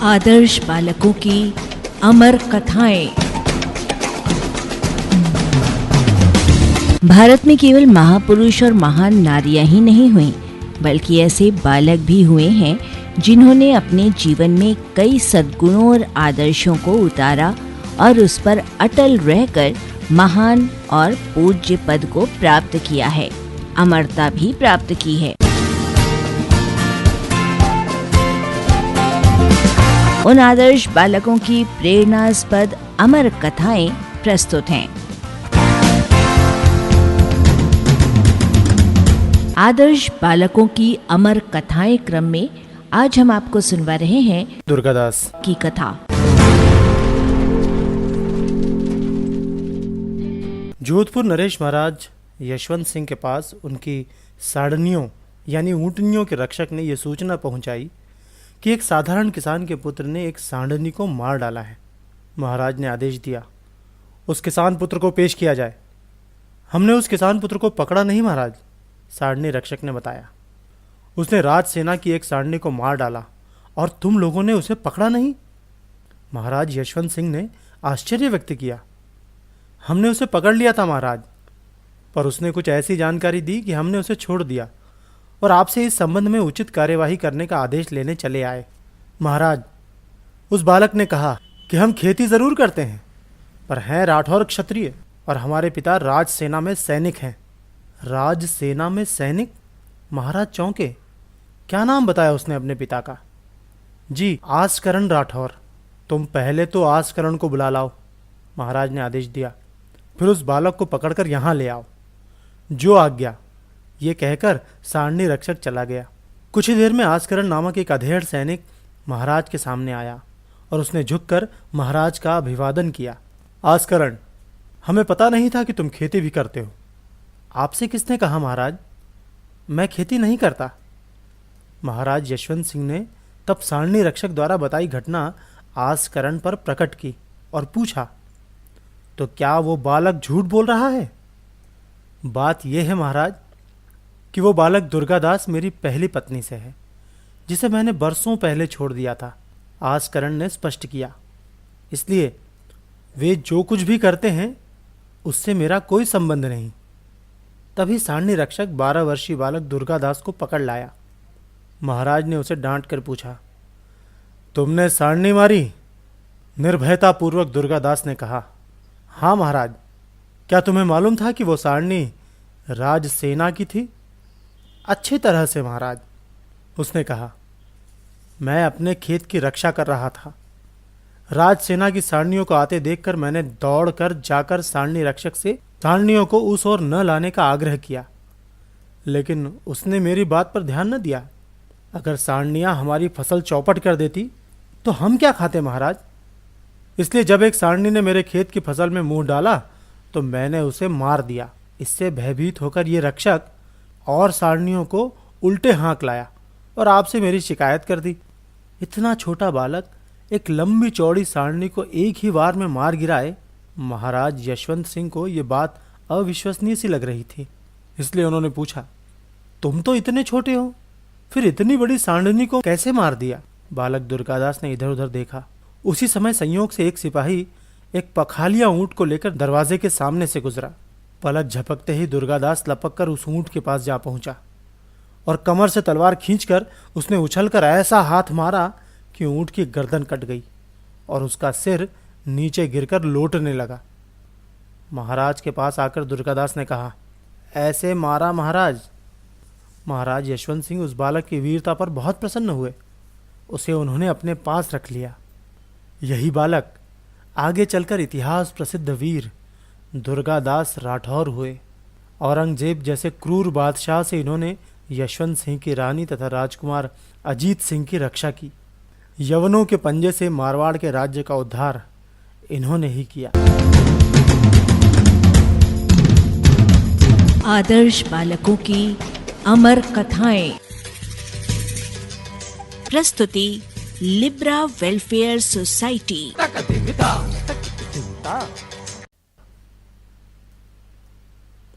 आदर्श बालकों की अमर कथाएं। भारत में केवल महापुरुष और महान नारियां ही नहीं हुई, बल्कि ऐसे बालक भी हुए हैं जिन्होंने अपने जीवन में कई सद्गुणों और आदर्शों को उतारा और उस पर अटल रहकर महान और पूज्य पद को प्राप्त किया है, अमरता भी प्राप्त की है। उन आदर्श बालकों की प्रेरणास्पद अमर कथाएं प्रस्तुत हैं। आदर्श बालकों की अमर कथाएं क्रम में आज हम आपको सुनवा रहे हैं दुर्गादास की कथा। जोधपुर नरेश महाराज यशवंत सिंह के पास उनकी साड़नियों यानी ऊँटनियों के रक्षक ने यह सूचना पहुंचाई कि एक साधारण किसान के पुत्र ने एक सांडनी को मार डाला है। महाराज ने आदेश दिया, उस किसान पुत्र को पेश किया जाए। हमने उस किसान पुत्र को पकड़ा नहीं महाराज, साड़नी रक्षक ने बताया। उसने राज सेना की एक साड़नी को मार डाला और तुम लोगों ने उसे पकड़ा नहीं? महाराज यशवंत सिंह ने आश्चर्य व्यक्त किया। हमने उसे पकड़ लिया था महाराज, पर उसने कुछ ऐसी जानकारी दी कि हमने उसे छोड़ दिया और आपसे इस संबंध में उचित कार्यवाही करने का आदेश लेने चले आए। महाराज, उस बालक ने कहा कि हम खेती जरूर करते हैं, पर हैं राठौर क्षत्रिय और हमारे पिता राज सेना में सैनिक हैं। राज सेना में सैनिक? महाराज चौंके। क्या नाम बताया उसने अपने पिता का? जी, आसकरण राठौर। तुम पहले तो आसकरण को बुला लाओ, महाराज ने आदेश दिया। फिर उस बालक को पकड़कर यहाँ ले आओ। जो आज्ञा, ये कहकर सारणी रक्षक चला गया। कुछ ही देर में आसकरण नामक एक अधेड़ सैनिक महाराज के सामने आया और उसने झुककर महाराज का अभिवादन किया। आसकरण, हमें पता नहीं था कि तुम खेती भी करते हो। आपसे किसने कहा महाराज? मैं खेती नहीं करता। महाराज यशवंत सिंह ने तब सारणी रक्षक द्वारा बताई घटना आसकरण पर प्रकट की और पूछा, तो क्या वो बालक झूठ बोल रहा है? बात यह है महाराज कि वो बालक दुर्गादास मेरी पहली पत्नी से है, जिसे मैंने बरसों पहले छोड़ दिया था, आसकरण ने स्पष्ट किया। इसलिए वे जो कुछ भी करते हैं उससे मेरा कोई संबंध नहीं। तभी सारणी रक्षक 12 वर्षीय बालक दुर्गादास को पकड़ लाया। महाराज ने उसे डांट कर पूछा, तुमने सारणी मारी? निर्भयतापूर्वक दुर्गादास ने कहा, हाँ महाराज। क्या तुम्हें मालूम था कि वो सारणी राज सेना की थी? अच्छी तरह से महाराज, उसने कहा। मैं अपने खेत की रक्षा कर रहा था। राज सेना की सारणियों को आते देखकर मैंने दौड़कर जाकर सारणी रक्षक से सारणियों को उस ओर न लाने का आग्रह किया, लेकिन उसने मेरी बात पर ध्यान न दिया। अगर सारणियां हमारी फसल चौपट कर देती तो हम क्या खाते महाराज? इसलिए जब एक सारणी ने मेरे खेत की फसल में मुंह डाला तो मैंने उसे मार दिया। इससे भयभीत होकर ये रक्षक और सारणियों को उल्टे हाँक लाया और आपसे मेरी शिकायत कर दी। इतना छोटा बालक एक लंबी चौड़ी सारणी को एक ही बार में मार गिराए। महाराज यशवंत सिंह को ये बात अविश्वसनीय सी लग रही थी। इसलिए उन्होंने पूछा, तुम तो इतने छोटे हो, फिर इतनी बड़ी सारणी को कैसे मार दिया? बालक दुर्गादास ने इधर उधर देखा। उसी समय संयोग से एक सिपाही एक पखालिया ऊंट को लेकर दरवाजे के सामने से गुजरा। पलक झपकते ही दुर्गादास लपककर उस ऊंट के पास जा पहुंचा और कमर से तलवार खींचकर उसने उछलकर ऐसा हाथ मारा कि ऊंट की गर्दन कट गई और उसका सिर नीचे गिरकर लोटने लगा। महाराज के पास आकर दुर्गादास ने कहा, ऐसे मारा महाराज? महाराज यशवंत सिंह उस बालक की वीरता पर बहुत प्रसन्न हुए। उसे उन्होंने अपने पास रख लिया। यही बालक आगे चलकर इतिहास प्रसिद्ध वीर दुर्गादास राठौर हुए। औरंगजेब जैसे क्रूर बादशाह से इन्होंने यशवंत सिंह की रानी तथा राजकुमार अजीत सिंह की रक्षा की। यवनों के पंजे से मारवाड़ के राज्य का उद्धार इन्होंने ही किया। आदर्श बालकों की अमर कथाएं। प्रस्तुति लिब्रा वेलफेयर सोसाइटी।